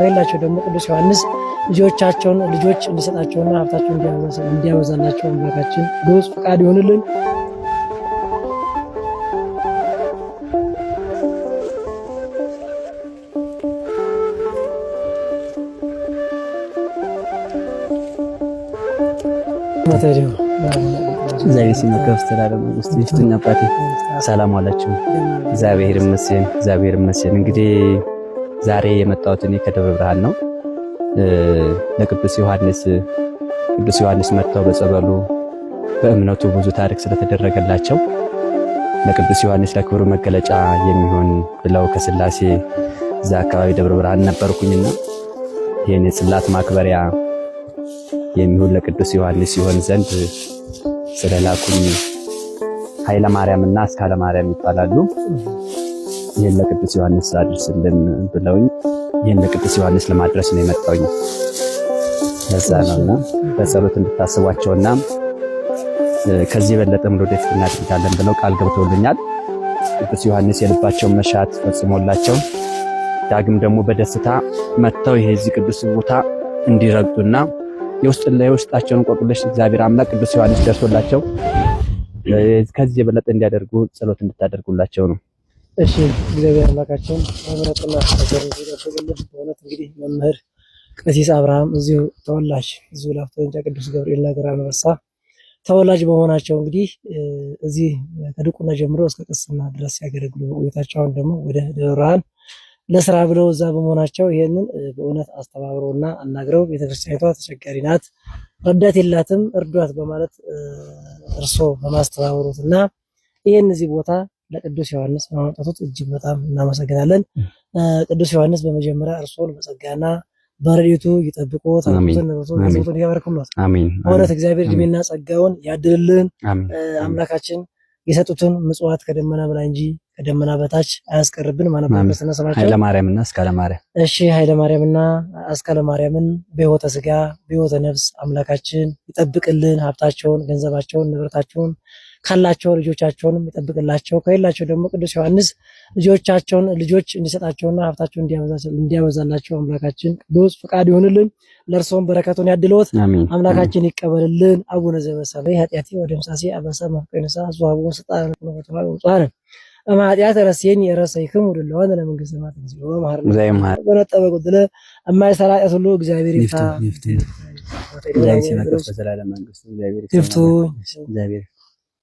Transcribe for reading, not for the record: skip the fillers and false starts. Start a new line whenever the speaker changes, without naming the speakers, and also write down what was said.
ከሌላቸው ደግሞ ቅዱስ ዮሐንስ ልጆቻቸውን ልጆች እንዲሰጣቸውና ሀብታቸውን እንዲያበዛላቸው አምላካችን ቅዱስ ፈቃድ ይሆንልን።
እግዚአብሔር ሲመከፍ ተላለም ውስጥ ይፍቱኝ አባቴ ሰላም አላችሁ። እግዚአብሔር ይመስገን። እንግዲህ ዛሬ የመጣሁት እኔ ከደብረ ብርሃን ነው። ለቅዱስ ዮሐንስ መጥተው በጸበሉ በእምነቱ ብዙ ታሪክ ስለተደረገላቸው ለቅዱስ ዮሐንስ ለክብሩ መገለጫ የሚሆን ብለው ከስላሴ እዛ አካባቢ ደብረ ብርሃን ነበርኩኝና ይሄን የጽላት ማክበሪያ የሚሆን ለቅዱስ ዮሐንስ ሲሆን ዘንድ ስለላኩኝ ኃይለ ማርያምና አስካለ ማርያም ይባላሉ። ይሄን ለቅዱስ ዮሐንስ አድርስልን ብለውኝ ይሄን ለቅዱስ ዮሐንስ ለማድረስ ነው የመጣሁኝ። ለዛ ነውና በጸሎት እንድታስቧቸውና ከዚህ በለጠም ወደፊት እናድርጋለን ብለው ቃል ገብተውልኛል። ቅዱስ ዮሐንስ የልባቸውን መሻት ፈጽሞላቸው ዳግም ደግሞ በደስታ መጥተው ይሄ እዚህ ቅዱስ ቦታ እንዲረግጡና የውስጣቸውን ቆቅለሽ እግዚአብሔር አምላክ ቅዱስ ዮሐንስ ደርሶላቸው ከዚህ የበለጠ እንዲያደርጉ ጸሎት እንድታደርጉላቸው ነው።
እሺ እግዚአብሔር አምላካችን አብራጥና ተገር ይደረግልን። በእውነት እንግዲህ መምህር ቀሲስ አብርሃም እዚሁ ተወላጅ እዚሁ ላፍቶ እንጃ ቅዱስ ገብርኤል ነገር አንበሳ ተወላጅ በመሆናቸው እንግዲህ እዚህ ከድቁና ጀምሮ እስከ ቅስና ድረስ ያገለግሉ ቆይታቸው አሁን ደግሞ ወደ ደብረ ብርሃን ለስራ ብለው እዛ በመሆናቸው ይሄንን በእውነት አስተባብረውና አናግረው ቤተክርስቲያኒቷ ተቸጋሪ ናት፣ ረዳት የላትም፣ እርዷት በማለት እርሶ በማስተባበሩትና ይሄን እዚህ ቦታ ለቅዱስ ዮሐንስ በማምጣቱት እጅግ በጣም እናመሰግናለን። ቅዱስ ዮሐንስ በመጀመሪያ እርሶን በጸጋና በረድኤቱ ይጠብቆ ታውቁትን ነው ያበረክምሎት።
አሜን።
በእውነት እግዚአብሔር እድሜና ጸጋውን ያድልልን። አምላካችን የሰጡትን ምጽዋት ከደመና በላይ እንጂ ከደመና በታች አያስቀርብን። ማነው ተነሰማቸው
ኃይለ ማርያምና አስካለ ማርያም።
እሺ ኃይለ ማርያምና አስካለ ማርያምን በሕይወተ ሥጋ በሕይወተ ነፍስ አምላካችን ይጠብቅልን። ሀብታቸውን፣ ገንዘባቸውን፣ ንብረታቸውን ካላቸው ልጆቻቸውንም ይጠብቅላቸው። ከሌላቸው ደግሞ ቅዱስ ዮሐንስ ልጆቻቸውን ልጆች እንዲሰጣቸውና ሀብታቸውን እንዲያበዛላቸው አምላካችን ቅዱስ ፈቃድ ይሆንልን። ለእርሶም በረከቱን ያድልዎት አምላካችን ይቀበልልን። አቡነ ዘበሰማይ ኃጢአቴ ወደምሳሴ አበሳ መፍቀነሳ አዝዋቡ ስጣን ነው ወጣነ አማዲያት ረሲየን የረሰይክም ወደለዋን ለመንግስት ሰማት እግዚኦ ማህር በነጠበ ጉድለ አማይሰራ ያስሉ እግዚአብሔር ይፍታ።
እግዚአብሔር ሲመክር ተዘላለም መንግስቱ እግዚአብሔር ይፍታ።